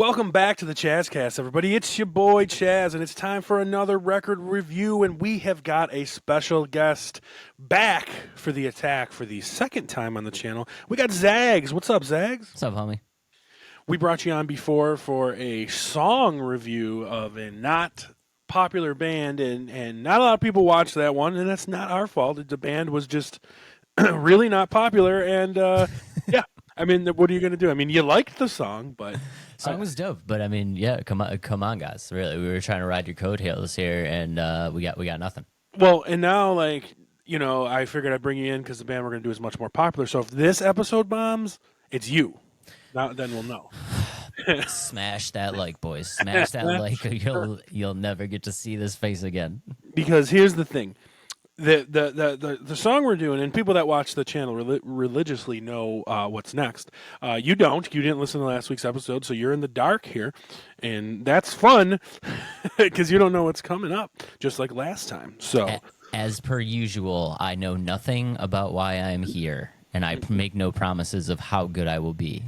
Welcome back to the Chazz Cast, everybody. It's your boy Chazz, and it's time for another record review. And we have got a special guest back for the attack for the second time on the channel. We got Zags. What's up, Zags? What's up, homie? We brought you on before for a song review of a not popular band, and not a lot of people watched that one, and that's not our fault. The band was just really not popular, and yeah. I mean, what are you going to do? I mean, you liked the song, but Song was dope, but I mean, yeah, come on, guys. Really, we were trying to ride your coattails here, and we got nothing. well, and now I figured I'd bring you in because the band we're going to do is much more popular. So if this episode bombs, it's you. Now, then we'll know. Smash that like, boys. Smash that like, or you'll never get to see this face again. Because here's the thing. The song we're doing, and people that watch the channel religiously know what's next. You don't. You didn't listen to last week's episode, so you're in the dark here, and that's fun because you don't know what's coming up, just like last time. So, As per usual, I know nothing about why I'm here, and I make no promises of how good I will be.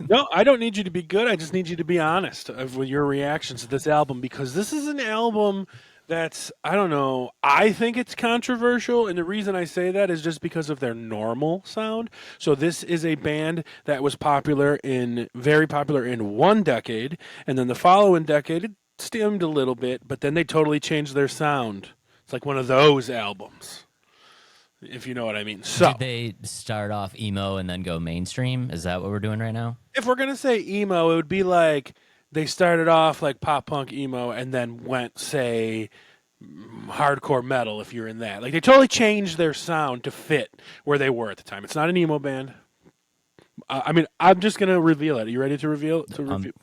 no, I don't need you to be good. I just need you to be honest with your reactions to this album, because this is an album that's, I don't know, I think it's controversial, and the reason I say that is just because of their normal sound. So this is a band that was very popular in one decade, and then the following decade it stemmed a little bit, but then they totally changed their sound. It's like one of those albums, if you know what I mean. So Did they start off emo and then go mainstream? Is that what we're doing right now? if we're going to say emo, it would be like they started off like pop punk emo and then went, say, hardcore metal, if you're in that. Like, they totally changed their sound to fit where they were at the time. It's not an emo band. I mean, I'm just going to reveal it. Are you ready to reveal? I'm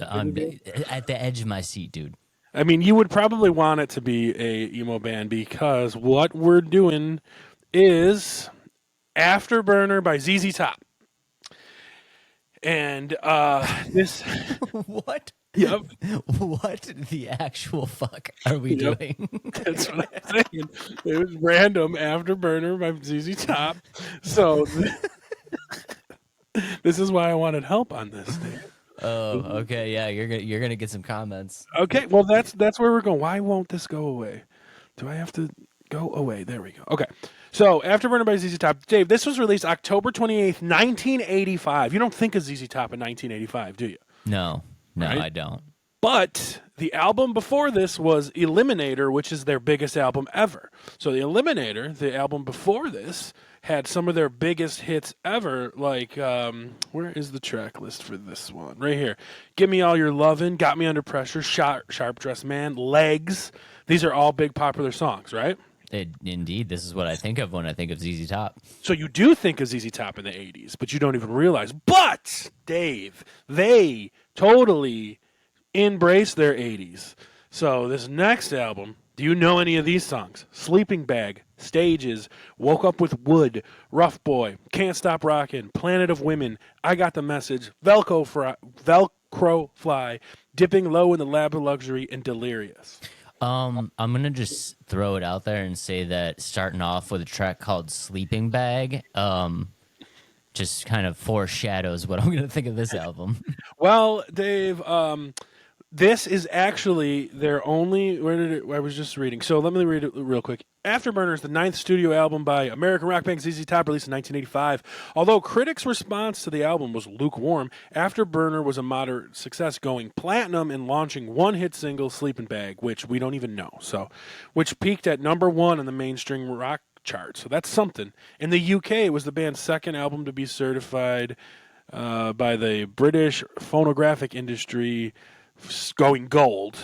at the edge of my seat, dude. I mean, you would probably want it to be a emo band, because what we're doing is Afterburner by ZZ Top. And this... What? Yep. What the actual fuck are we doing? That's what I'm saying. It was random Afterburner by ZZ Top. So this is why I wanted help on this thing. Oh, okay, yeah, you're gonna get some comments. Okay, well that's where we're going. Why won't this go away? Do I have to go away? There we go. Okay. So Afterburner by ZZ Top. Dave, this was released October 28th, 1985. You don't think of ZZ Top in 1985, do you? No, Right? I don't. But the album before this was Eliminator, which is their biggest album ever. So the Eliminator, the album before this, had some of their biggest hits ever. Like, where is the track list for this one? Right here. Give Me All Your Lovin', Got Me Under Pressure, Sharp Dressed Man, Legs. These are all big popular songs, right? Indeed, this is what I think of when I think of ZZ Top. So you do think of ZZ Top in the 80s, but you don't even realize. But, Dave, they totally embrace their 80s. So this next album, do you know any of these songs? Sleeping Bag, Stages, Woke Up With Wood, Rough Boy, Can't Stop Rockin', Planet of Women, I Got the Message, Velcro Fly, Dipping Low in the Lab of Luxury, and Delirious. I'm gonna just throw it out there and say that starting off with a track called Sleeping Bag, just kind of foreshadows what I'm gonna think of this album. Well, Dave, this is actually their only. I was just reading. So let me read it real quick. Afterburner is the 9th studio album by American rock band ZZ Top, released in 1985. Although critics' response to the album was lukewarm, Afterburner was a moderate success, going platinum and launching one hit single, "Sleeping Bag," which we don't even know. Which peaked at #1 on the mainstream rock chart. So that's something. In the UK, it was the band's second album to be certified by the British phonographic industry, going gold.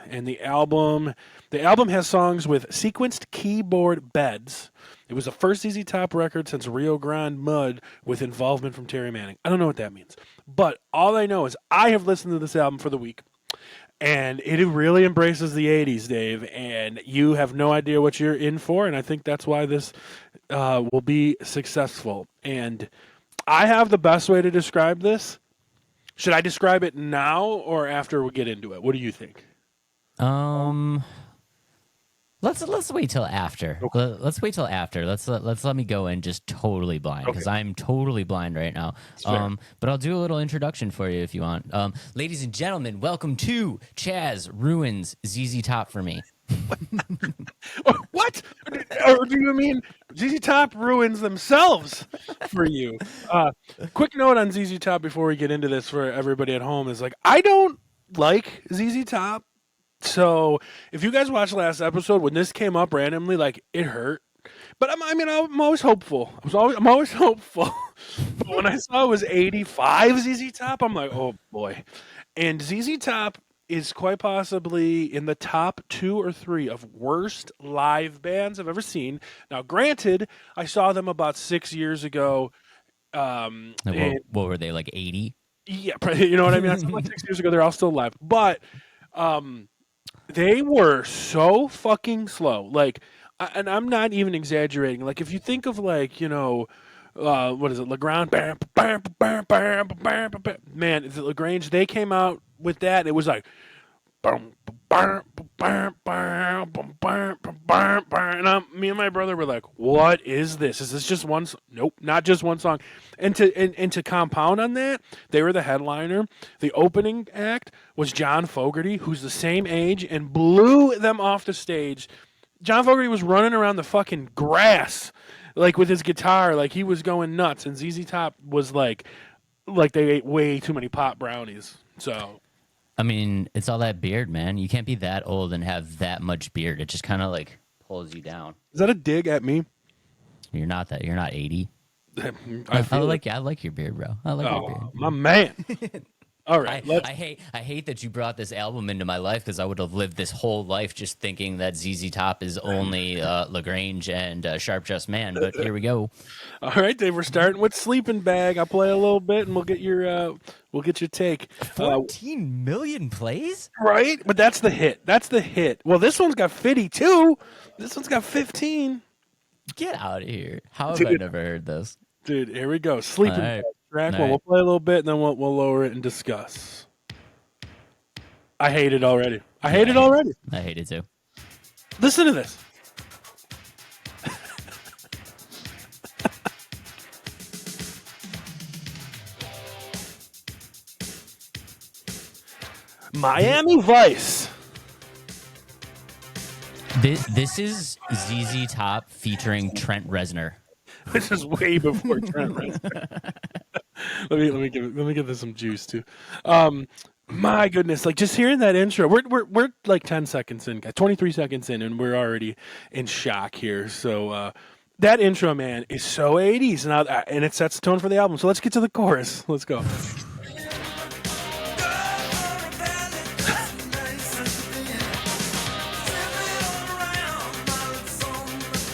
And the album has songs with sequenced keyboard beds. It was the first ZZ Top record since Rio Grande Mud with involvement from Terry Manning. I don't know what that means, but all I know is I have listened to this album for the week, and it really embraces the 80s, Dave, and you have no idea what you're in for, and I think that's why this will be successful. And I have the best way to describe this. Should I describe it now or after we get into it? What do you think? Let's wait till after. Okay. Let's wait till after. Let's let me go in just totally blind because Okay. I'm totally blind right now. Fair. But I'll do a little introduction for you if you want. Ladies and gentlemen, welcome to Chazz ruins ZZ Top for me. What? Or do you mean ZZ Top ruins themselves for you? Quick note on ZZ Top before we get into this for everybody at home is like I don't like ZZ Top. So if you guys watched last episode when this came up randomly, like it hurt. But I'm always hopeful. I'm always hopeful. But when I saw it was 85 ZZ Top, I'm like, oh boy. And ZZ Top is quite possibly in the top 2 or 3 of worst live bands I've ever seen. Now, granted, I saw them about 6 years ago. And What were they, like 80? yeah, you know what I mean. I saw them like 6 years ago. They're all still live, but they were so fucking slow. Like, and I'm not even exaggerating. Like, if you think of like, what is it, Legrand? Man, the Lagrange. They came out with that. And it was like, and me and my brother were like, "What is this? Is this just one? Nope, not just one song." And to compound on that, they were the headliner. The opening act was John Fogerty, who's the same age, and blew them off the stage. John Fogerty was running around the fucking grass, like with his guitar, like he was going nuts. And ZZ Top was like they ate way too many pot brownies. So. I mean, it's all that beard, man. You can't be that old and have that much beard. It just kind of like pulls you down. Is that a dig at me? You're not that. You're not 80. I like your beard, bro. I like your beard. My man. All right. I hate that you brought this album into my life because I would have lived this whole life just thinking that ZZ Top is only Lagrange and Sharp Just Man. But here we go. All right, Dave. We're starting with Sleeping Bag. I'll play a little bit and we'll get your take. 14 million plays? Right, but that's the hit. That's the hit. Well, this one's got 52. This one's got 15. Get out of here! How have I never heard this? Dude, here we go. Sleeping Bag. Track one. Right. We'll play a little bit and then we'll lower it and discuss. I hate it already. I hate it too. Listen to this. Miami Vice. This is ZZ Top featuring Trent Reznor. This is way before Trent Reznor. let me give this some juice too. My goodness, like just hearing that intro, we're like 10 seconds in, 23 seconds in, and we're already in shock here. So that intro, man, is so 80s now, and it sets the tone for the album. So let's get to the chorus. Let's go.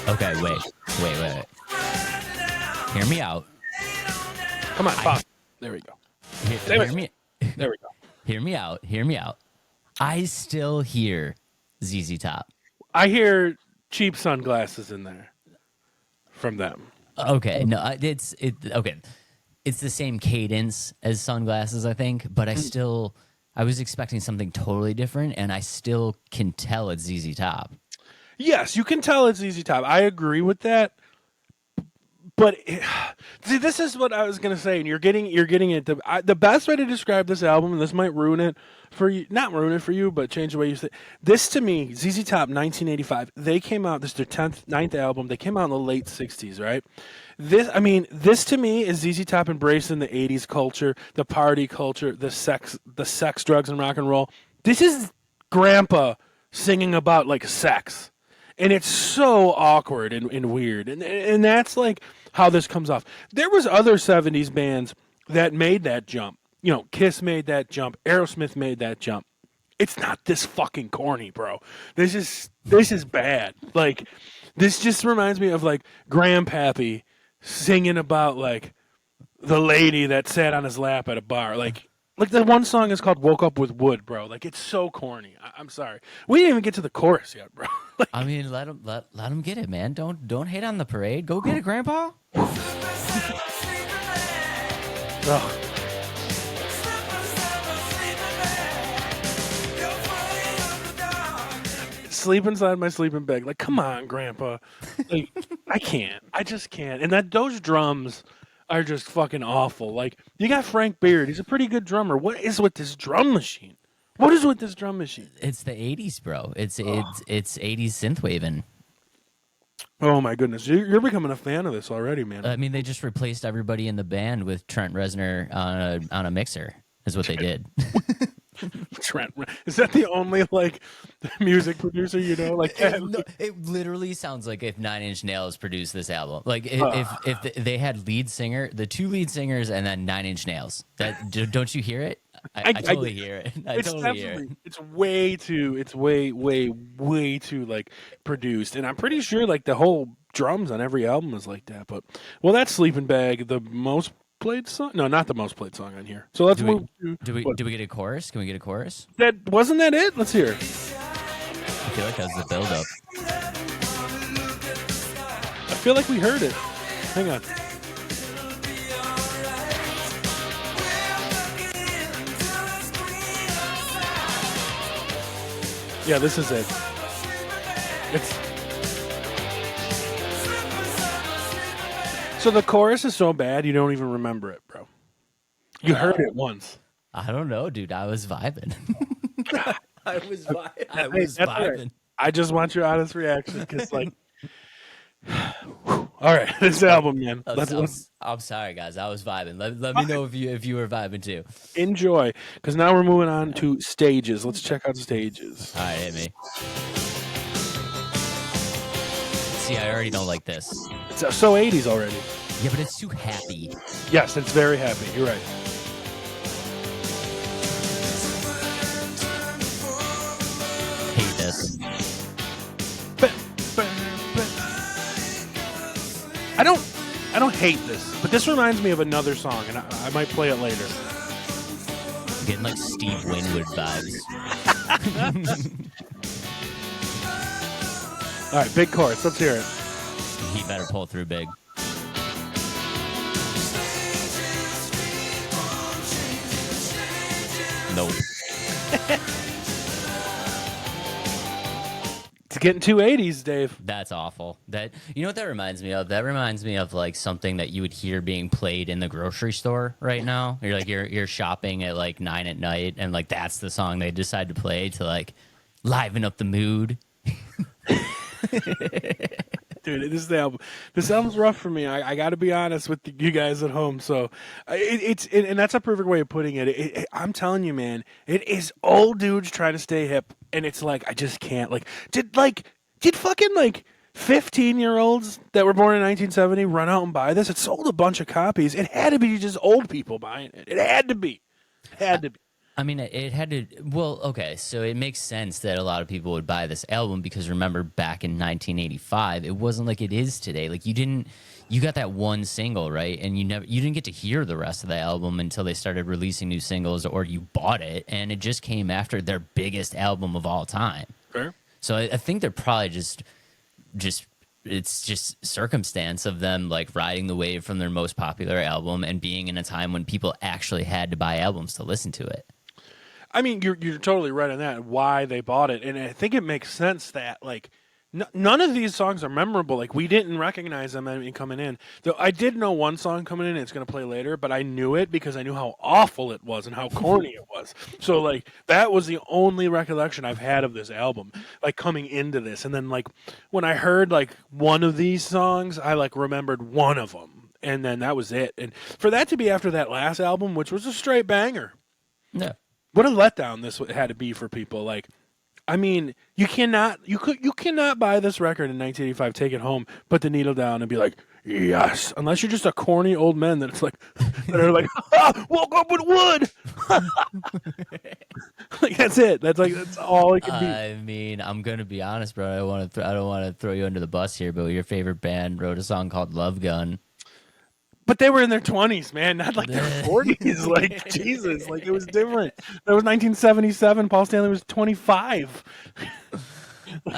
Okay, wait. Hear me out. Come on, Bob. There we go. Hear me. There we go. Hear me out. I still hear ZZ Top. I hear cheap sunglasses in there from them. Okay, no, it's okay. It's the same cadence as Sunglasses, I think, but I was expecting something totally different, and I still can tell it's ZZ Top. Yes, you can tell it's ZZ Top. I agree with that. But see, this is what I was gonna say, and you're getting it. The best way to describe this album, and this might ruin it for you, not ruin it for you, but change the way you say this to me. ZZ Top, 1985. They came out. This is their 9th album. They came out in the late 60s, right? This to me is ZZ Top embracing the 80s culture, the party culture, the sex, drugs, and rock and roll. This is Grandpa singing about like sex. And it's so awkward and weird. And that's like how this comes off. There was other 70s bands that made that jump. You know, Kiss made that jump. Aerosmith made that jump. It's not this fucking corny, bro. This is bad. Like, this just reminds me of like Grandpappy singing about like the lady that sat on his lap at a bar. Like the one song is called "Woke Up with Wood," bro. Like it's so corny. I'm sorry, we didn't even get to the chorus yet, bro. Like, I mean, let him get it, man. Don't hate on the parade. Go get it, Grandpa. oh. sleep inside my sleeping bag. Like, come on, Grandpa. Like, I can't. I just can't. And those drums are just fucking awful. Like, you got Frank Beard. He's a pretty good drummer. What is with this drum machine? What is with this drum machine? It's the 80s, bro. It's 80s synthwaving. Oh my goodness, you're becoming a fan of this already, man. I mean, they just replaced everybody in the band with Trent Reznor on a mixer. Is what they did. Trent, is that the only like music producer you know? Like, it literally sounds like if Nine Inch Nails produced this album. Like if they had the two lead singers, and then 9 Inch Nails. That don't you hear it? I totally hear it. I totally hear it. It's way too like produced, and I'm pretty sure like the whole drums on every album is like that. But well, that's Sleeping Bag, the most played song. No, not the most played song on here. So let's move. Do we get a chorus? Can we get a chorus? That wasn't that it? Let's hear it. I feel like that was the build up. I feel like we heard it. Hang on. Yeah, this is it. So the chorus is so bad you don't even remember it, bro. You heard it once. I don't know, dude. I was vibing. I was That's vibing. right. I just want your honest reaction, because like, all right, this album, man. I'm sorry, guys. I was vibing. Let me know if you were vibing too. Enjoy, because now we're moving on to Stages. Let's check out Stages. All right, hit me. See, I already don't like this. It's so 80s already. Yeah, but it's too happy. Yes, it's very happy. You're right. Hate this. I don't hate this, but this reminds me of another song, and I might play it later. I'm getting like Steve Winwood vibes. All right, big chorus. Let's hear it. He better pull through big. Nope. It's getting too 80s, Dave. That's awful. You know what that reminds me of? That reminds me of like something that you would hear being played in the grocery store right now. You're shopping at like 9 at night, and like that's the song they decide to play to like liven up the mood. Dude, this is the album. This album's rough for me. I got to be honest with you guys at home. So and that's a perfect way of putting it. I'm telling you, man, it is old dudes trying to stay hip, and it's like I just can't. Like, did fucking like 15-year-olds that were born in 1970 run out and buy this? It sold a bunch of copies. It had to be just old people buying it. It had to be. I mean, it had to. Well, okay, so it makes sense that a lot of people would buy this album because remember, back in 1985, it wasn't like it is today. Like you got that one single, right? And you didn't get to hear the rest of the album until they started releasing new singles, or you bought it, and it just came after their biggest album of all time. Fair. So I think they're probably just it's just circumstance of them like riding the wave from their most popular album and being in a time when people actually had to buy albums to listen to it. I mean, you're totally right on that. Why they bought it, and I think it makes sense that like none of these songs are memorable. Like we didn't recognize them coming in. Though I did know one song coming in. It's going to play later, but I knew it because I knew how awful it was and how corny it was. So like that was the only recollection I've had of this album, like coming into this. And then like when I heard like one of these songs, I like remembered one of them, and then that was it. And for that to be after that last album, which was a straight banger. Yeah. What a letdown this had to be for people. Like, I mean, you cannot buy this record in 1985, take it home, put the needle down, and be like, yes, unless you're just a corny old man that are like, woke up with wood. Like that's it. That's all it can be. I mean, I'm gonna be honest, bro. I don't want to throw you under the bus here, but your favorite band wrote a song called "Love Gun." But they were in their 20s, man, not like their 40s. Like, Jesus, like it was different. That was 1977. Paul Stanley was 25.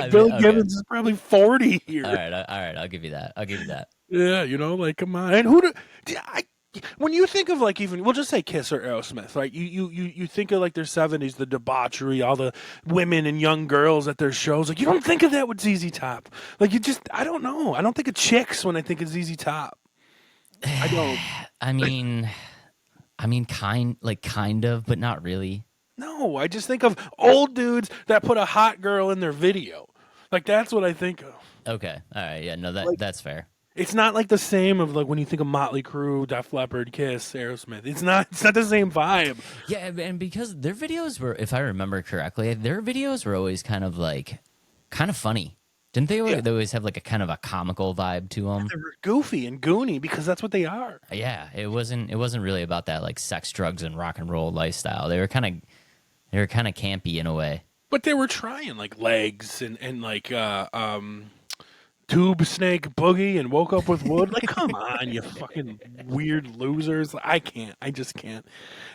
Billy Gibbons is probably 40 here. All right, I'll give you that. Yeah, like, come on. And When you think of like even we'll just say Kiss or Aerosmith, right? You think of like their 70s, the debauchery, all the women and young girls at their shows. Like you don't think of that with ZZ Top. Like you just I don't know. I don't think of chicks when I think of ZZ Top. I don't. Kind of, but not really. No, I just think of old dudes that put a hot girl in their video. Like that's what I think of. Okay, all right, yeah, no, Like, that's fair. it's not like the same of like when you think of Motley Crue, Def Leppard, Kiss, Aerosmith. It's not the same vibe. Yeah, and because their videos were, if I remember correctly, their videos were always kind of funny. Didn't they? They always have like a kind of a comical vibe to them. They were goofy and goony because that's what they are. Yeah, it wasn't really about that like sex, drugs, and rock and roll lifestyle. They were kind of campy in a way. But they were trying like Legs and like Tube Snake Boogie and Woke Up with Wood. Like, come on, you fucking weird losers. I can't. I just can't.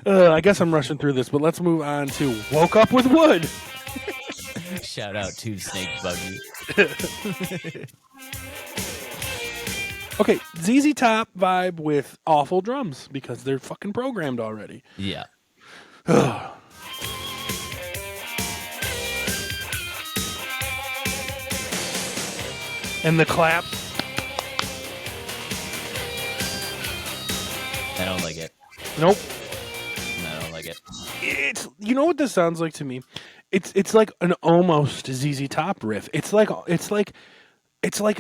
I guess I'm rushing through this, but let's move on to Woke Up with Wood. Shout out to Snake Buggy. Okay, ZZ Top vibe with awful drums because they're fucking programmed already. Yeah. And the clap. I don't like it. Nope. I don't like it. It's you know what this sounds like to me? It's like an almost ZZ Top riff. It's like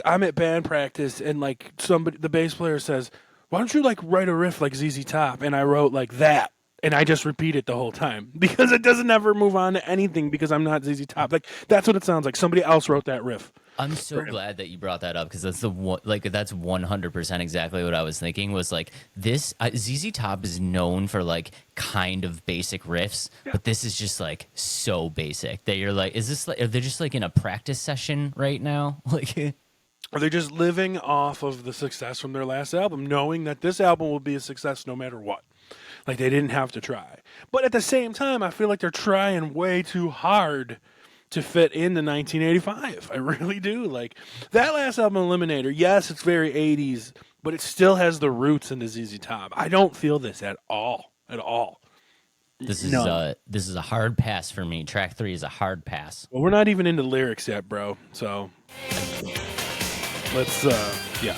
I'm at band practice and like the bass player says, "Why don't you like write a riff like ZZ Top?" And I wrote like that. And I just repeat it the whole time because it doesn't ever move on to anything because I'm not ZZ Top. Like that's what it sounds like. Somebody else wrote that riff. I'm so glad that you brought that up because that's that's 100% exactly what I was thinking was like this ZZ Top is known for like kind of basic riffs, but this is just like so basic that you're like, is this like, are they just like in a practice session right now? Like, are they just living off of the success from their last album, knowing that this album will be a success no matter what? Like they didn't have to try. But at the same time, I feel like they're trying way too hard to fit into 1985. I really do. Like that last album, Eliminator, yes, it's very 80s, but it still has the roots into ZZ Top. I don't feel this at all. At all. This is a hard pass for me. Track 3 is a hard pass. Well, we're not even into lyrics yet, bro. So let's yeah.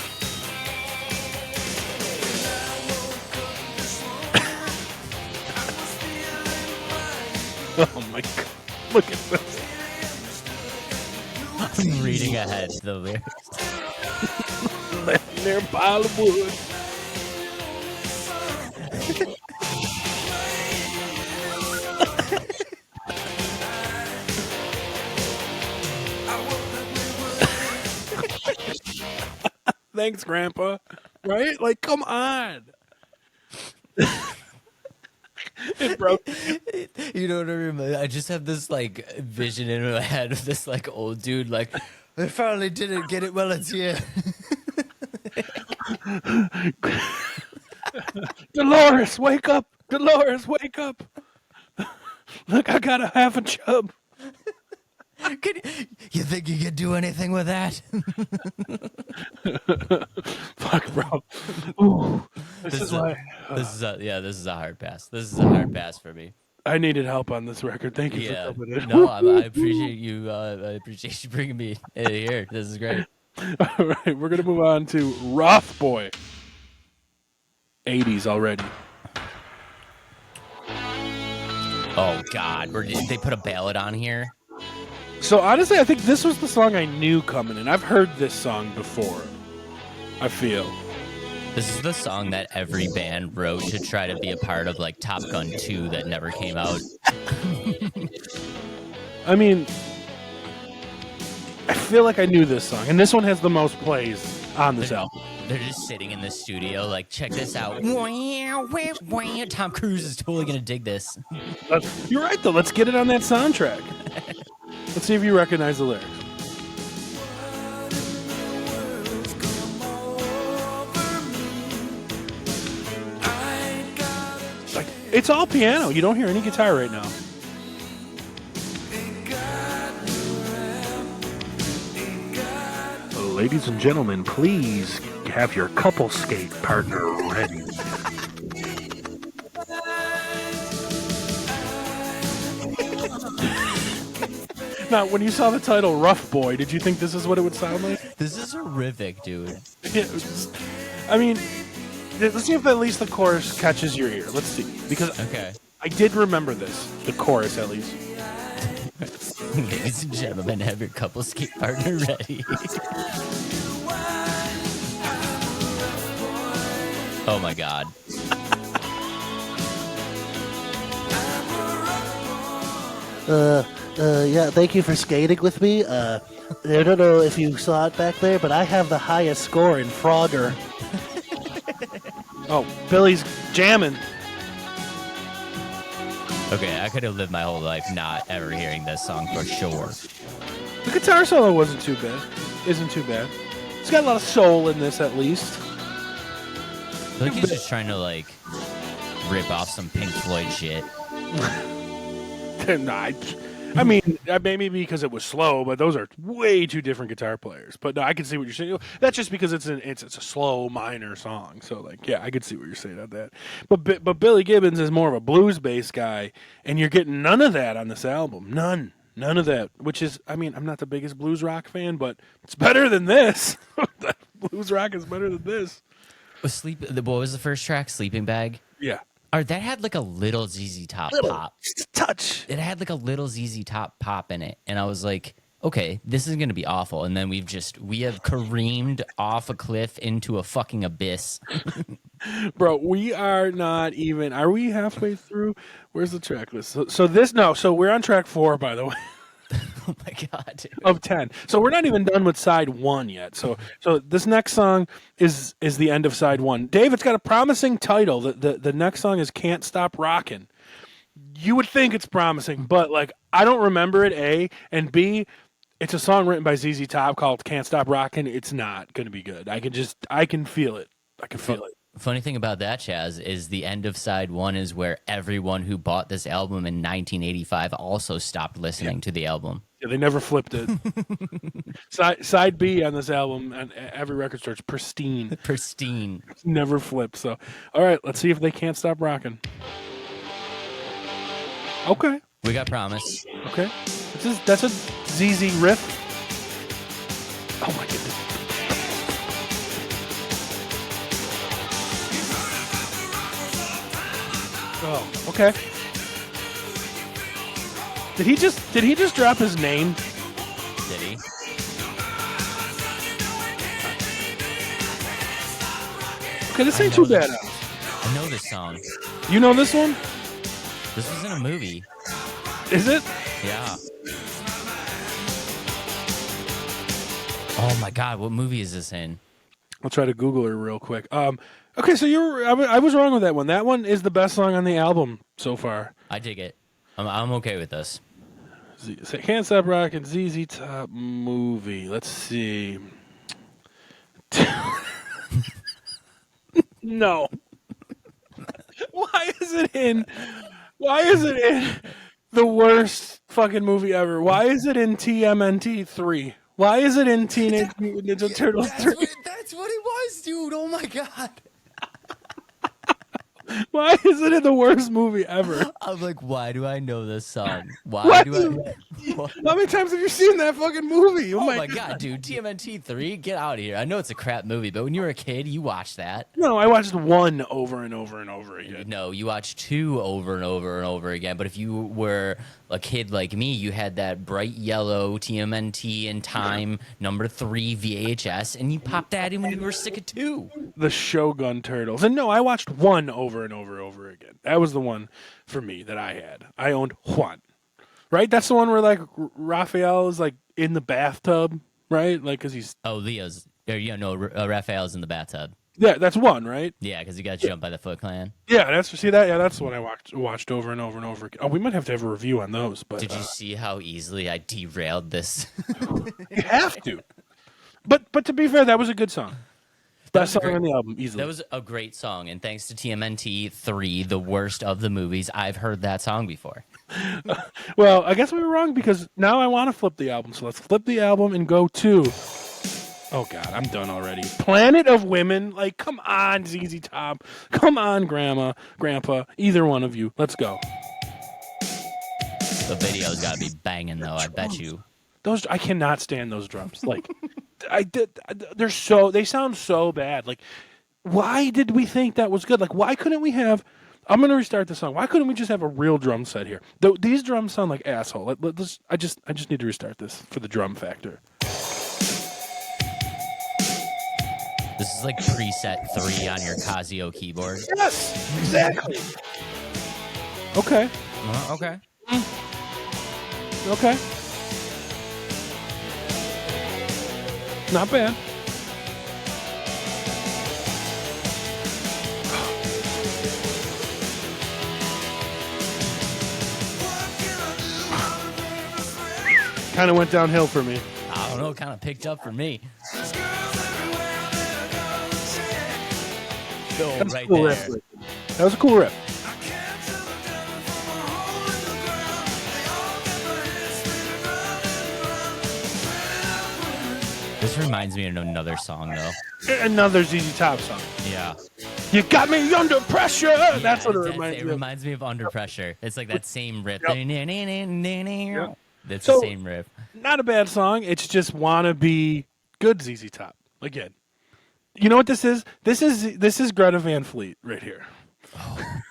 Oh my god. Look at this. I'm reading ahead to the lyrics. Left near a pile of wood. Thanks, Grandpa. Right? Like, come on. It broke. You know what I remember? I just have this like vision in my head of this like old dude like, I finally didn't get it while it's here. Dolores, wake up! Dolores, wake up! Look, I got a half a chub. You think you could do anything with that? Fuck, bro. Ooh, this is why. This is a hard pass. This is a hard pass for me. I needed help on this record. Thank you for coming in. No, I appreciate you. I appreciate you bringing me here. This is great. All right, we're gonna move on to Roth Boy. 80s already. Oh God, they put a ballad on here. So honestly, I think this was the song I knew coming in. I've heard this song before. I feel. This is the song that every band wrote to try to be a part of like Top Gun 2 that never came out. I mean, I feel like I knew this song, and this one has the most plays on this album. They're just sitting in the studio like, check this out. Tom Cruise is totally gonna dig this. You're right though. Let's get it on that soundtrack. Let's see if you recognize the lyrics. Like, it's all piano. You don't hear any guitar right now. Ladies and gentlemen, please have your couple skate partner ready. Now, when you saw the title "Rough Boy," did you think this is what it would sound like? This is horrific, dude. Yeah, I mean, let's see if at least the chorus catches your ear. Let's see, because Okay. I did remember this, the chorus at least. Ladies and gentlemen, have your couple skate partner ready. Oh my god. Yeah, thank you for skating with me. I don't know if you saw it back there, but I have the highest score in Frogger. Oh, Billy's jamming. Okay, I could have lived my whole life not ever hearing this song for sure. The guitar solo wasn't too bad. Isn't too bad. It's got a lot of soul in this, at least. I think he's just trying to like rip off some Pink Floyd shit. Nah, I mean, maybe because it was slow, but those are way two different guitar players. But no, I can see what you're saying. That's just because it's a slow minor song. So like, yeah, I could see what you're saying on that. But Billy Gibbons is more of a blues based guy, and you're getting none of that on this album. None of that. Which is, I mean, I'm not the biggest blues rock fan, but it's better than this. Blues rock is better than this. What was the first track? Sleeping Bag. Yeah. Or that had like a little ZZ Top pop. Just a touch. It had like a little ZZ Top pop in it, and I was like, okay, this is gonna be awful. And then we have careened off a cliff into a fucking abyss. Bro, we are not even. Are we halfway through? Where's the track list? So we're on track 4, by the way. Oh my god, dude. Of 10. So we're not even done with side 1 yet. So this next song is the end of side 1. Dave, it's got a promising title. The next song is Can't Stop Rockin'. You would think it's promising, but like I don't remember it, A, and B, it's a song written by ZZ Top called Can't Stop Rockin'. It's not going to be good. I can feel it. I can feel it. Funny thing about that, Chaz, is the end of side 1 is where everyone who bought this album in 1985 also stopped listening to the album. Yeah, they never flipped it. Side B on this album, and every record store, it's pristine. Pristine. It's never flipped. So, all right, let's see if they can't stop rocking. Okay. We got Promise. Okay. That's a ZZ riff. Oh my goodness. Oh, okay. Did he just drop his name? Did he? Okay, this ain't too bad. I know this song. You know this one? This was in a movie. Is it? Yeah. Oh my god, what movie is this in? I'll try to Google her real quick. Okay, so I was wrong with that one. That one is the best song on the album so far. I dig it. I'm okay with this. Can't Stop Rockin', ZZ Top movie. Let's see. No. Why is it in the worst fucking movie ever? Why is it in TMNT 3? Why is it in Teenage Mutant Ninja Turtles 3? That's what it was, dude. Oh my god. Why is it in the worst movie ever? I'm like, why do I know this song? How many times have you seen that fucking movie? Oh my god, dude. TMNT 3? Get out of here. I know it's a crap movie, but when you were a kid, you watched that. No, I watched 1 over and over and over again. No, you watched 2 over and over and over again. But if you were a kid like me, you had that bright yellow TMNT in Time #3 VHS, and you popped that in when you were sick of 2. The Shogun Turtles. And no, I watched 1 over and over again. That was the one for me that I had. I owned 1. Right? That's the one where like Raphael is like in the bathtub, right? Like cuz he's Raphael's in the bathtub. Yeah, that's 1, right? Yeah, because he got jumped by the Foot Clan. Yeah, that's the one I watched over and over and over again. Oh, we might have to have a review on those, but Did you see how easily I derailed this? You have to. But to be fair, that was a good song. Best song on the album, easily. That was a great song, and thanks to TMNT 3, the worst of the movies, I've heard that song before. Well, I guess we were wrong because now I want to flip the album. So let's flip the album and go to... Oh, God, I'm done already. Planet of Women. Like, come on, ZZ Top. Come on, Grandpa. Either one of you. Let's go. The video's got to be banging, though. I bet you. Those I cannot stand those drums. Like, they sound so bad. Like, why did we think that was good? Like, why couldn't we have? I'm gonna restart the song. Why couldn't we just have a real drum set here? These drums sound like asshole. I just need to restart this for the drum factor. This is like preset 3 on your Casio keyboard. Yes, exactly. Okay. Okay. Okay. Not bad. Kind of went downhill for me. I don't know. Kind of picked up for me. Go right cool there. riff. That was a cool riff. This reminds me of another song, though. Another ZZ Top song. Yeah. You got me under pressure. Yeah, That's what it reminds me of. It reminds me of Under Pressure. It's like that same riff. Yep. That's So- the same riff. Not a bad song. It's just wannabe good ZZ Top. Again. You know what this is? This is Greta Van Fleet right here.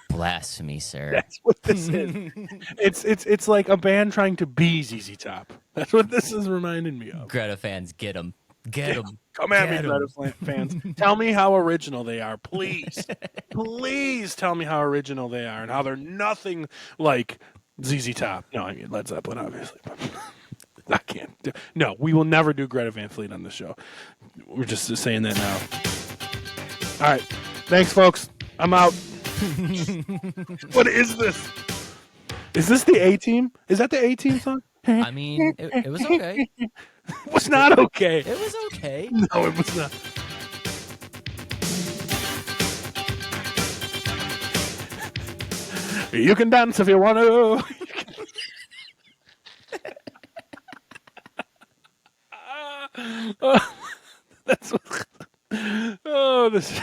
Blasphemy, sir. That's what this is. It's like a band trying to be ZZ Top. That's what this is reminding me of. Greta fans, get them. Get them. Come at me, Greta fans. Tell me how original they are, please. Please tell me how original they are and how they're nothing like ZZ Top. No, I mean Led Zeppelin, obviously. But I can't. No, we will never do Greta Van Fleet on this show. We're just saying that now. All right. Thanks, folks. I'm out. What is this? Is this the A-Team? Is that the A-Team song? I mean, it was okay. It was not okay. It was okay. No, it was not. You can dance if you want to. That's what, oh, this.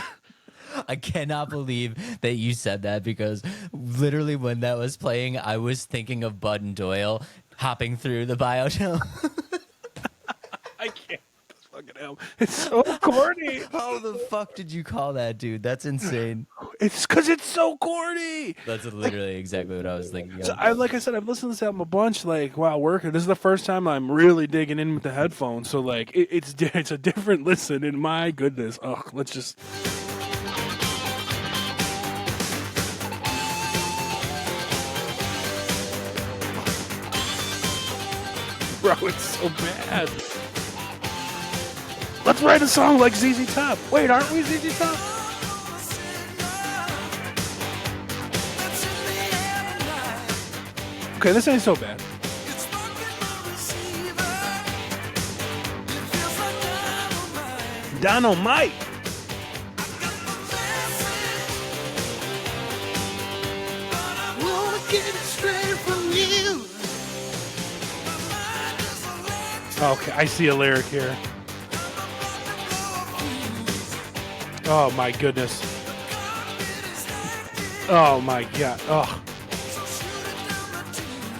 I cannot believe that you said that because literally when that was playing, I was thinking of Bud and Doyle hopping through the biodome. I can't. Fucking hell. It's so corny. How the fuck did you call that, dude? That's insane. It's because it's so corny. That's literally exactly what I was thinking of. So like I said, I've listened to this album a bunch, like while working. This is the first time I'm really digging in with the headphones. So like, it's a different listen. And my goodness, let's just. Bro, it's so bad. Let's write a song like ZZ Top. Wait, aren't we ZZ Top? Okay, this ain't so bad. Dynamite. Okay, I see a lyric here. Oh my goodness. Oh my god. Oh.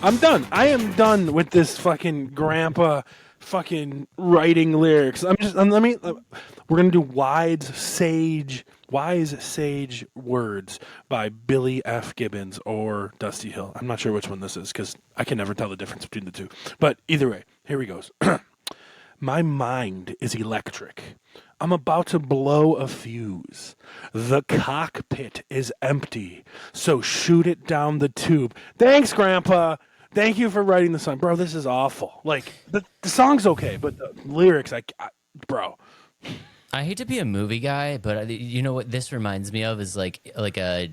I'm done. I am done with this fucking grandpa fucking writing lyrics. We're going to do wise sage words by Billy F. Gibbons or Dusty Hill. I'm not sure which one this is because I can never tell the difference between the two. But either way, here he goes. My mind is electric. I'm about to blow a fuse. The cockpit is empty, so shoot it down the tube. Thanks, Grandpa. Thank you for writing the song. Bro, this is awful. Like, the song's okay, but the lyrics, bro. I hate to be a movie guy, but you know what this reminds me of is like a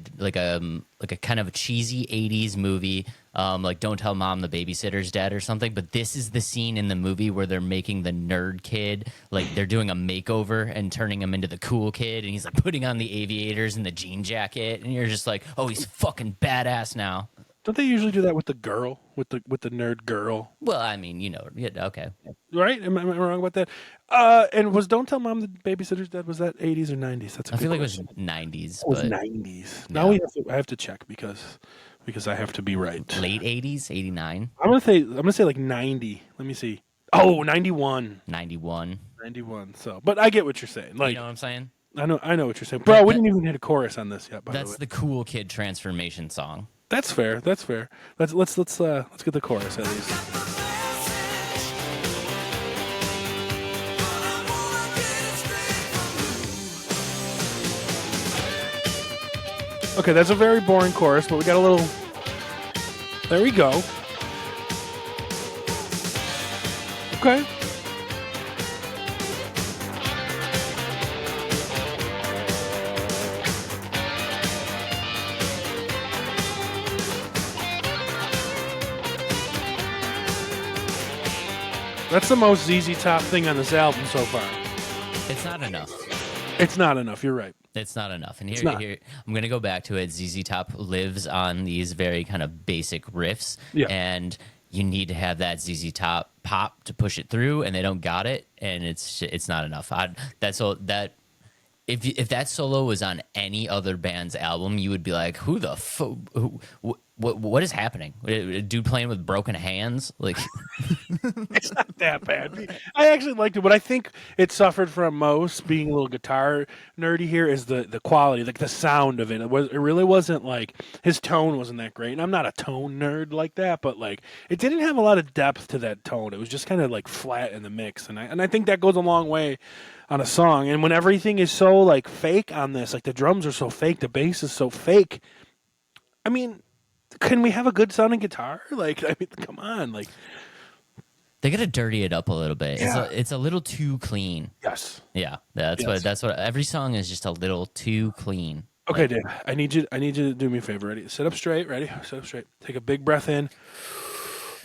kind of a cheesy 80s movie, like Don't Tell Mom the Babysitter's Dead or something. But this is the scene in the movie where they're making the nerd kid, like they're doing a makeover and turning him into the cool kid, and he's like putting on the aviators and the jean jacket, and you're just like, oh, he's fucking badass now. Don't they usually do that with the girl, with the nerd girl? Well, I mean, yeah, okay. Right? Am I wrong about that? And was Don't Tell Mom the Babysitter's Dead, was that 80s or 90s? That's I feel like it was 90s. It was but 90s. Yeah. Now I have to check because because I have to be right. Late 80s, 89, I'm gonna say like 90. Let me see. Oh, 91. 91. 91. So, but I get what you're saying. Like, You know what I'm saying? I know what you're saying, bro. We didn't even hit a chorus on this yet. By the way, That's the cool kid transformation song. that's fair. That's fair. Let's get the chorus at least. Okay, that's a very boring chorus, but we got a little. There we go. Okay. That's the most ZZ Top thing on this album so far. It's not enough. It's not enough. You're right. It's not enough. And not. here, I'm going to go back to it. ZZ Top lives on these very kind of basic riffs, Yeah. and you need to have that ZZ Top pop to push it through, and they don't got it, and it's not enough. If that solo was on any other band's album, you would be like, "Who the what is happening? A dude playing with broken hands?" Like, It's not that bad. I actually liked it. What I think it suffered from most, being a little guitar nerdy here, is the quality, like the sound of it. It really wasn't like his tone wasn't that great. And I'm not a tone nerd like that, but like it didn't have a lot of depth to that tone. It was just kind of like flat in the mix, and I think that goes a long way on a song. And when everything is so like fake on this, like the drums are so fake, the bass is so fake. I mean, can we have a good sounding guitar? Like, I mean, come on, like. they got to dirty it up a little bit. Yeah. It's a little too clean. Yes. Yeah, that's what every song is, just a little too clean. Okay, Dave. I need you to do me a favor. Ready? Sit up straight. Ready? Sit up straight. Take a big breath in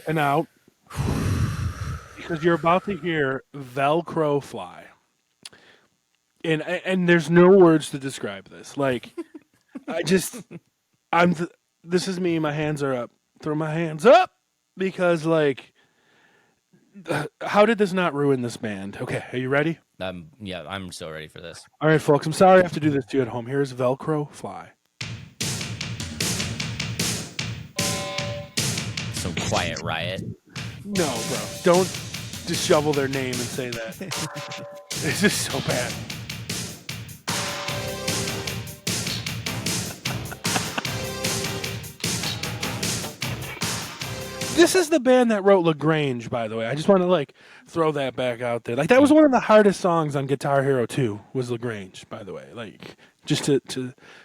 and out, because you're about to hear Velcro fly. And there's no words to describe this. Like, this is me. My hands are up. Throw my hands up, because like, how did this not ruin this band? Okay, are you ready? Yeah, I'm so ready for this. All right, folks. I'm sorry I have to do this to you at home. Here's Velcro fly. So Quiet Riot. No, bro. Don't just shovel their name and say that. This is so bad. This is the band that wrote LaGrange, by the way. I just want to like throw that back out there. Like, that was one of the hardest songs on Guitar Hero 2 was LaGrange, by the way. Like, just to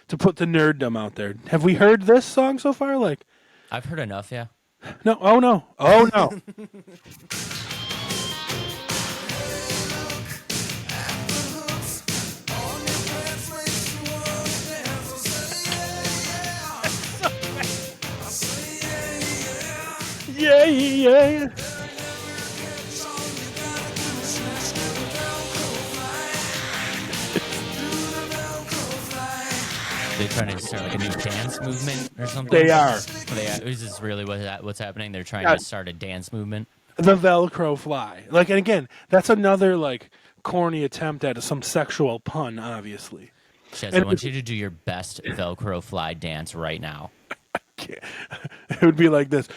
put the nerddom out there. Have we heard this song so far? Like, I've heard enough, yeah. no. Oh no. Oh no. Yeah, yeah. They're trying to start like a new dance movement or something. They are. Is this really what's happening? They're trying Yeah. to start a dance movement. The Velcro fly. Like, and again, that's another like corny attempt at some sexual pun, obviously. Chazz, And I want you to do your best Velcro fly dance right now. It would be like this.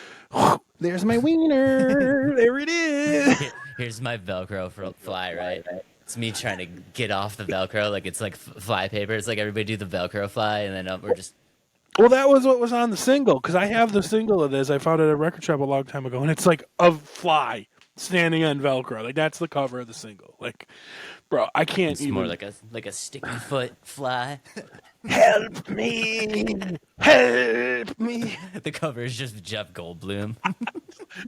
There's my wiener. There it is. Here's my Velcro fly, right? It's me trying to get off the Velcro, like it's like fly paper. It's like everybody do the Velcro fly, and then we're just. Well, that was what was on the single, because I have the single of this. I found it at a record shop a long time ago, and it's like a fly standing on Velcro. Like, that's the cover of the single. Like, bro, I can't It's even. more like a sticky foot fly. Help me! Help me! The cover is just Jeff Goldblum.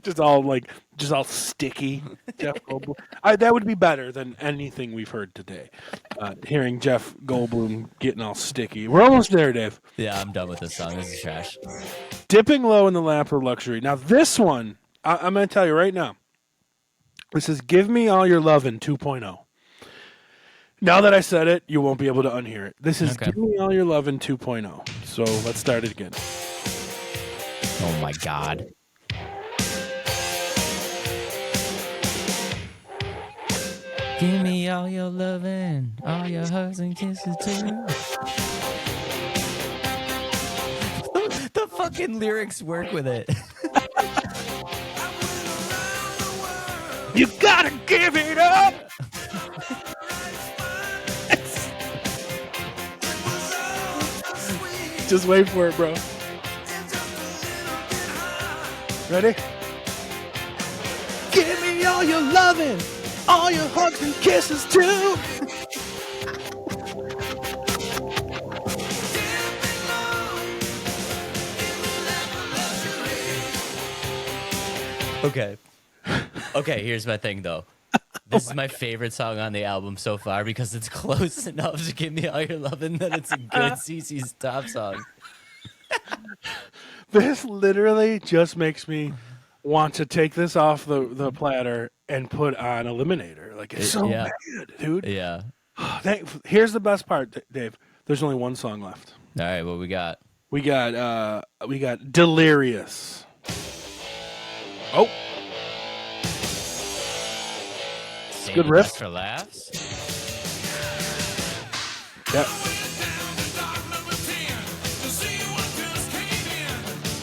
just all sticky. Jeff Goldblum. That would be better than anything we've heard today. Hearing Jeff Goldblum getting all sticky. We're almost there, Dave. Yeah, I'm done with this song. This is trash. Dipping low in the lap of luxury. Now, this one, I'm going to tell you right now. This is Give Me All Your Lovin' 2.0. Now that I said it, you won't be able to unhear it. This is Okay. Give Me All Your Lovin' 2.0. So let's start it again. Oh my God. Give me all your loving, all your hugs and kisses too. The fucking lyrics work with it. You gotta give it up. Just wait for it, bro. Ready? Give me all your loving, all your hugs and kisses too. Okay, here's my thing though. This is my favorite song on the album so far because it's close enough to give me all your loving that it's a good CC's top song. This literally just makes me want to take this off the platter and put on Eliminator. Like, it's so bad, dude. Yeah. Here's the best part, Dave. There's only one song left. All right, what we got? We got Delirious. Oh. Good riff. For laughs. Yeah.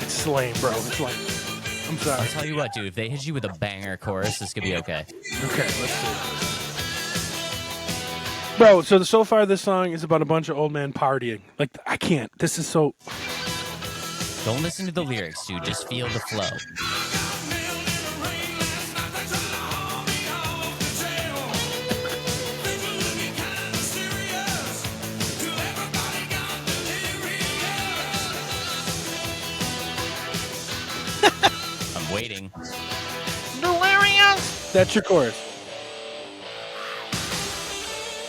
It's lame, bro. It's lame. I'm sorry. I'll tell you what, dude. If they hit you with a banger chorus, this could be okay. Okay, let's see. Bro, so far this song is about a bunch of old men partying. Like, I can't. This is so... Don't listen to the lyrics, dude. Just feel the flow. I'm waiting. Delirious! That's your chorus.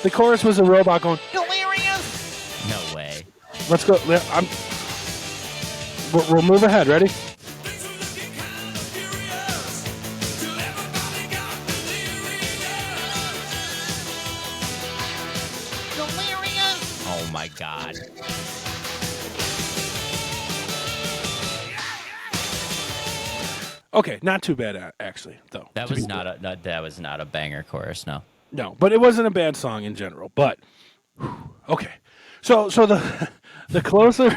The chorus was a robot going, Delirious! No way. Let's go. We'll move ahead. Ready? Oh my god. Okay, not too bad actually, though. That was not a banger chorus, no. No, but it wasn't a bad song in general. But okay, so the closer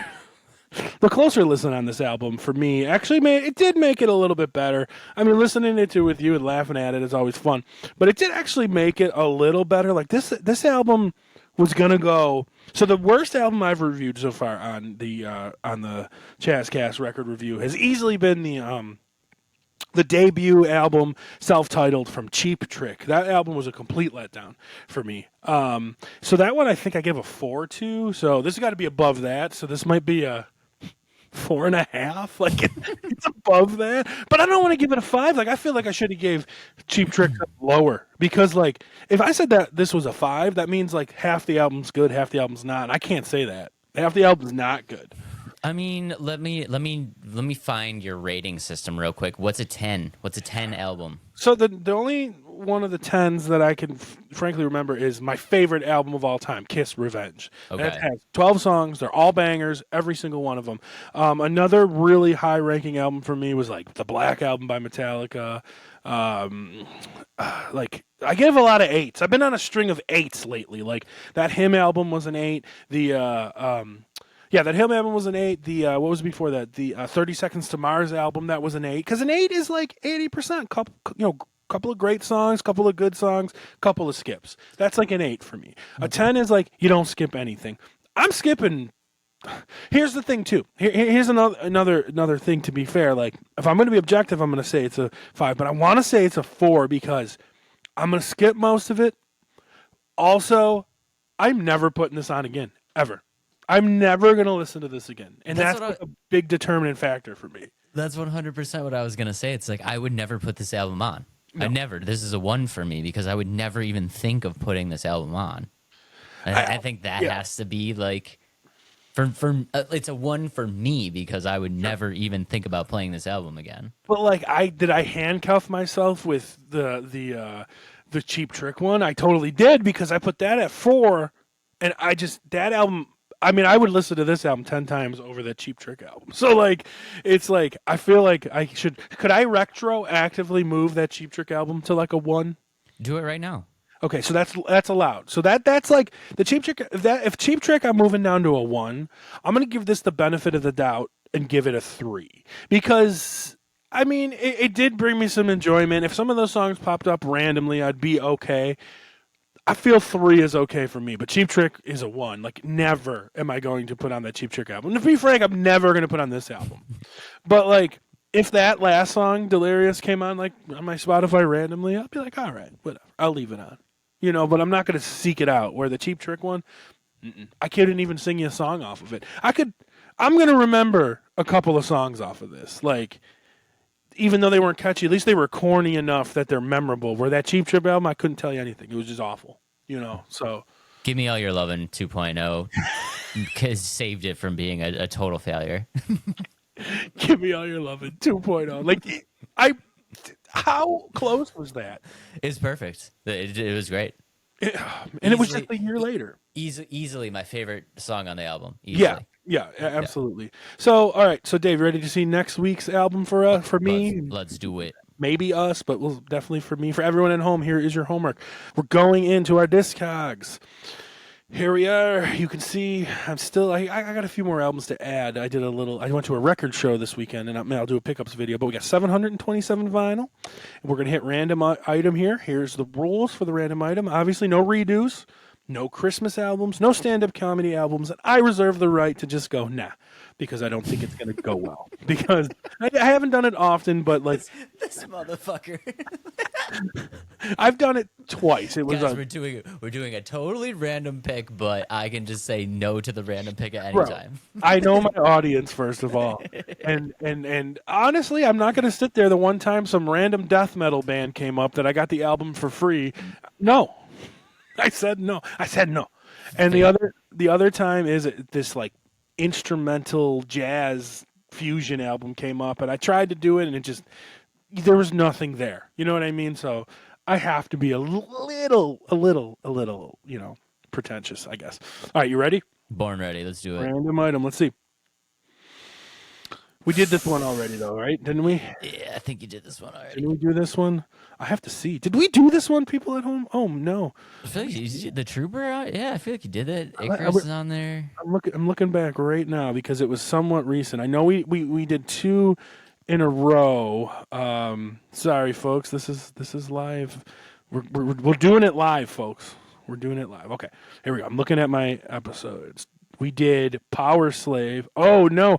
listen on this album for me actually did make it a little bit better. I mean, listening to it with you and laughing at it is always fun, but it did actually make it a little better. Like this album was gonna go. So the worst album I've reviewed so far on the Chazz Cast record review has easily been the debut album, self-titled, from Cheap Trick. That album was a complete letdown for me. So that one I think I gave a 4 to. So this has got to be above that. So this might be a 4.5. Like, it's above that. But I don't want to give it a 5. Like, I feel like I should have gave Cheap Trick lower. Because, like, if I said that this was a 5, that means, like, half the album's good, half the album's not. And I can't say that. Half the album's not good. I mean, let me find your rating system real quick. What's a 10? What's a 10 album? So the only one of the 10s that I can frankly remember is my favorite album of all time, Kiss Revenge. Okay. That has 12 songs. They're all bangers, every single one of them. Another really high-ranking album for me was like the Black Album by Metallica. Like, I give a lot of 8s. I've been on a string of 8s lately. Like, that Him album was an 8. That Him album was an 8. What was before that? The 30 Seconds to Mars album, that was an 8. Because an 8 is like 80%. Couple of great songs, couple of good songs, couple of skips. That's like an 8 for me. A 10 is like you don't skip anything. I'm skipping. Here's the thing too. Here's another thing, to be fair. Like, if I'm going to be objective, I'm going to say it's a 5. But I want to say it's a 4 because I'm going to skip most of it. Also, I'm never putting this on again, ever. I'm never going to listen to this again. And that's like a big determinant factor for me. That's 100% what I was going to say. It's like, I would never put this album on. No. I never. This is a 1 for me because I would never even think of putting this album on. I think that has to be like, it's a 1 for me because I would never even think about playing this album again. But like, did I handcuff myself with the Cheap Trick one? I totally did, because I put that at 4, and that album. I mean, I would listen to this album 10 times over that Cheap Trick album. So, like, it's like, I feel like I should... Could I retroactively move that Cheap Trick album to, like, a 1? Do it right now. Okay, so that's allowed. So that's like, the Cheap Trick... If Cheap Trick I'm moving down to a 1, I'm going to give this the benefit of the doubt and give it a 3 because I mean it did bring me some enjoyment. If some of those songs popped up randomly, I'd be okay. I feel 3 is okay for me, but Cheap Trick is a 1. Like, never am I going to put on that Cheap Trick album. And to be frank, I'm never going to put on this album. But, like, if that last song, Delirious, came on, like, on my Spotify randomly, I'll be like, all right, whatever. I'll leave it on. You know, but I'm not going to seek it out. Where the Cheap Trick one, I couldn't even sing you a song off of it. I'm going to remember a couple of songs off of this. Like, even though they weren't catchy, at least they were corny enough that they're memorable. Where that Cheap Trick album, I couldn't tell you anything. It was just awful, you know. So, Give Me All Your Lovin' 2.0 because saved it from being a total failure. Give Me All Your Lovin' 2.0. Like, how close was that? It's perfect. It was great. And it was just a year later. Easily my favorite song on the album. Easily. Yeah, absolutely. Yeah. So, all right. So, Dave, ready to see next week's album for me? Let's do it. Maybe us, but well, definitely for me. For everyone at home, here is your homework. We're going into our Discogs. Here we are. You can see I got a few more albums to add. I went to a record show this weekend, and I'll do a pickups video, but we got 727 vinyl. We're going to hit random item here. Here's the rules for the random item. Obviously, no redos, no Christmas albums, no stand-up comedy albums, and I reserve the right to just go, nah, because I don't think it's going to go well. Because I haven't done it often, but like... This motherfucker. I've done it twice. It was Guys, we're doing a totally random pick, but I can just say no to the random pick at any time. I know my audience, first of all. And honestly, I'm not going to sit there the one time some random death metal band came up that I got the album for free. No. I said no. And the other time is this like instrumental jazz fusion album came up, and I tried to do it, and there was nothing there. You know what I mean? So I have to be a little, you know, pretentious, I guess. All right, you ready? Born ready. Let's do it. Random item. Let's see. We did this one already, though, right? Didn't we? Yeah, I think you did this one already. Didn't we do this one? I have to see. Did we do this one, people at home? Oh, no. I feel like you did the Trooper out. Yeah, I feel like you did it. Icarus is on there. I'm looking back right now because it was somewhat recent. I know we did 2 in a row. Sorry, folks. This is live. We're doing it live, folks. We're doing it live. Okay, here we go. I'm looking at my episodes. We did Power Slave. Oh no.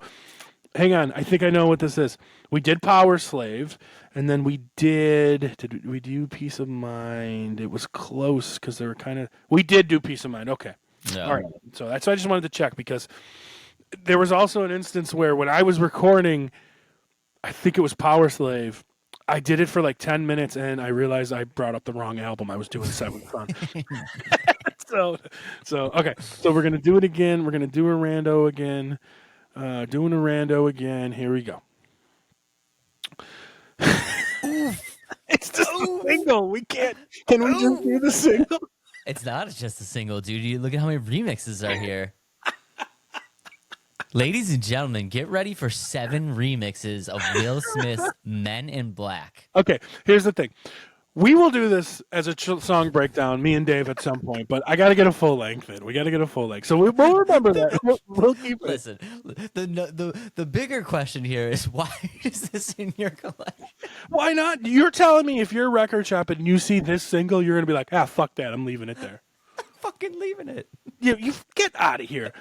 Hang on, I think I know what this is. We did Power Slave, and then did we do Peace of Mind? It was close because they were kind of. We did do Peace of Mind. Okay, no. All right. So I just wanted to check because there was also an instance where when I was recording, I think it was Power Slave. I did it for like 10 minutes, and I realized I brought up the wrong album. I was doing Seventh Son. So okay. So we're gonna do it again. We're gonna do a rando again. Doing a rando again. Here we go. It's just a single. We can't. Can we just do the single? It's not just a single, dude. You look at how many remixes are here. Ladies and gentlemen, get ready for 7 remixes of Will Smith's Men in Black. Okay, here's the thing. We will do this as a song breakdown, me and Dave, at some point, but I got to get a full length in. We got to get a full length. So we'll remember that. We'll keep it. Listen, the bigger question here is why is this in your collection? Why not? You're telling me if you're a record shop and you see this single, you're going to be like, fuck that. I'm leaving it there. I'm fucking leaving it. You get out of here.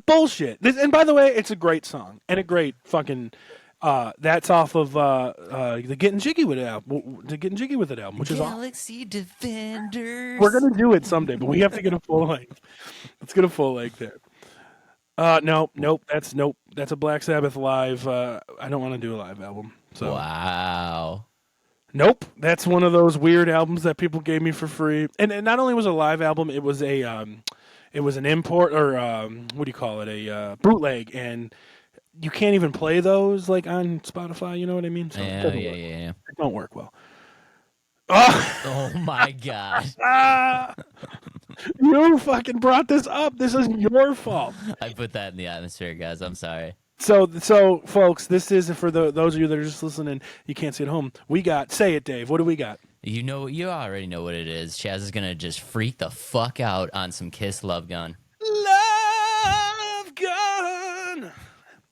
Bullshit. And by the way, it's a great song and a great fucking... that's off of the Getting Jiggy with It album. The Getting Jiggy with It album, which is Galaxy Defenders. We're gonna do it someday, but we have to get a full length. Let's get a full length there. Nope. That's a Black Sabbath live. I don't want to do a live album. So wow. Nope, that's one of those weird albums that people gave me for free. And not only was it a live album, it was an import or what do you call it? A bootleg and. You can't even play those like on Spotify. You know what I mean? So yeah. It don't work well. Oh my god! You fucking brought this up. This is your fault. I put that in the atmosphere, guys. I'm sorry. So folks, this is for those of you that are just listening. You can't see at home. We got say it, Dave. What do we got? You already know what it is. Chazz is gonna just freak the fuck out on some Kiss Love Gun. Love Gun.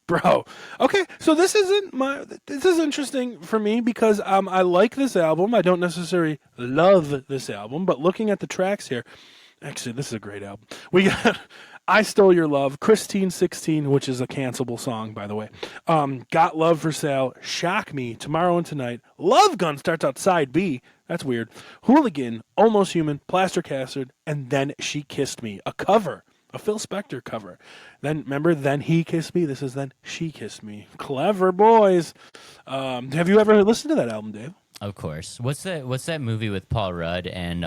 Bro, okay, so this is interesting for me because I like this album. I don't necessarily love this album, but looking at the tracks here, actually, this is a great album. We got "I Stole Your Love," "Christine 16," which is a cancelable song, by the way. "Got Love for Sale," "Shock Me," "Tomorrow and Tonight," "Love Gun" starts out side B. That's weird. "Hooligan," "Almost Human," "Plaster Castered," and "Then She Kissed Me," a cover. A Phil Spector cover. Then remember, "Then He Kissed Me." This is "Then She Kissed Me." Clever boys. Have you ever listened to that album, Dave? Of course. What's that movie with Paul Rudd and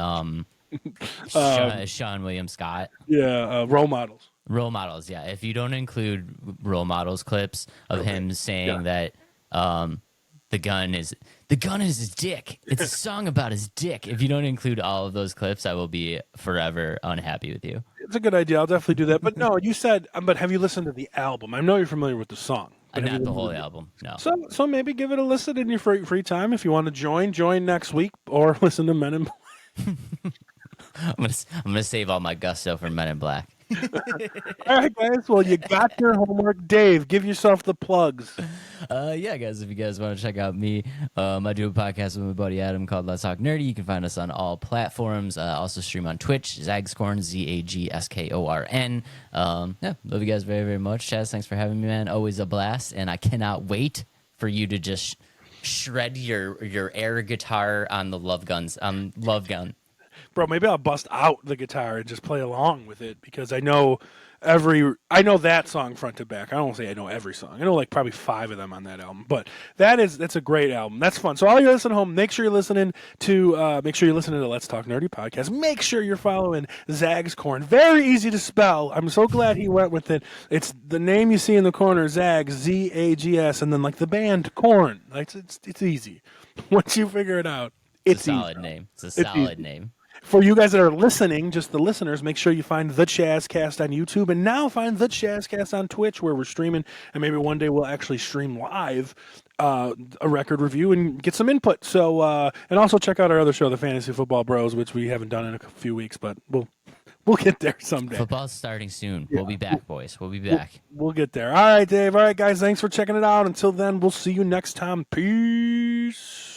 Sean William Scott? Yeah, Role Models. Role Models. Yeah. If you don't include Role Models clips of him saying that the gun is his dick. It's a song about his dick. If you don't include all of those clips, I will be forever unhappy with you. It's a good idea. I'll definitely do that. But no, you said, but have you listened to the album? I know you're familiar with the song. But Not the whole album. No. So maybe give it a listen in your free time. If you want to join next week or listen to Men in Black. I'm gonna save all my gusto for Men in Black. All right, guys. Well, you got your homework. Dave, give yourself the plugs. Yeah, guys, if you guys want to check out me, I do a podcast with my buddy Adam called Let's Talk Nerdy. You can find us on all platforms. Also stream on Twitch, Zagscorn, Zagskorn. Yeah, love you guys very, very much. Chazz, thanks for having me, man. Always a blast, and I cannot wait for you to just shred your air guitar on the Love Gun. Bro, maybe I'll bust out the guitar and just play along with it because I know that song front to back. I don't want to say I know every song. I know like probably 5 of them on that album. But that's a great album. That's fun. So all you listen at home, make sure you're listening to Let's Talk Nerdy podcast. Make sure you're following Zagscorn. Very easy to spell. I'm so glad he went with it. It's the name you see in the corner, Zags, Zags, and then like the band Corn. Like it's easy. Once you figure it out, It's a solid name. It's a solid name. For you guys that are listening, just the listeners, make sure you find the Chazz Cast on YouTube and now find the Chazz Cast on Twitch where we're streaming, and maybe one day we'll actually stream live a record review and get some input. So, and also check out our other show, the Fantasy Football Bros, which we haven't done in a few weeks, but we'll get there someday. Football's starting soon. Yeah. We'll be back, boys. We'll be back. We'll get there. All right, Dave. All right, guys. Thanks for checking it out. Until then, we'll see you next time. Peace.